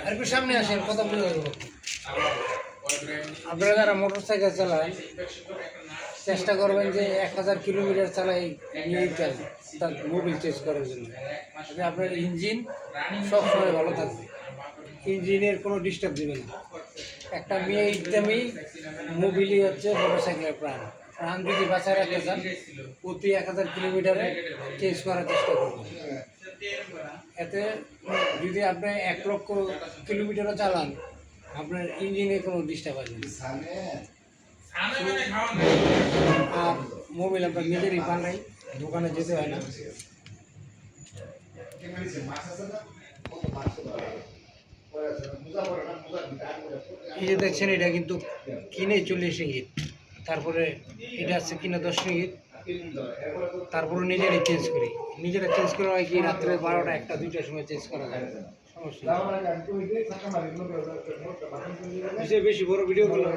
আর একটু সামনে আসেন, কথা বলে দেবো। আপনারা যারা মোটর সাইকেল চালান চেষ্টা করবেন যে 1000 কিলোমিটার চালাই নিয়ে যান তার মোবিল চেঞ্জ করার জন্য, যাতে আপনার ইঞ্জিন সবসময় ভালো থাকবে, ইঞ্জিনের কোনো ডিস্টার্ব দেবে না। একটা মেয়ে একদমই মোবিলই হচ্ছে মোটর সাইকেলের প্রাণ। প্রাণ যদি বাঁচায় রাখতে চান প্রতি 1000 কিলোমিটারে চেঞ্জ করার চেষ্টা করবেন। এতে যদি আপনি 1 লক্ষ কিলোমিটারও চালান আপনার ইঞ্জিনে কোনো ডিস্টার্ব আসবে না। আর মোবাইল আপনার নিজেরই বানাই, দোকানে যেতে হয় না। এই যে দেখছেন এটা কিন্তু কিনে 40 রিঙ্গিত, তারপরে এটা আছে কিনা 10 রিঙ্গিত, তারপরে নিজেরাই চেঞ্জ করি। নিজেরা চেঞ্জ করা হয় কি রাত্রে 12টা 1টা 2টার সময় চেঞ্জ করা যায়, সমস্যা বেশি বড় ভিডিও করলাম।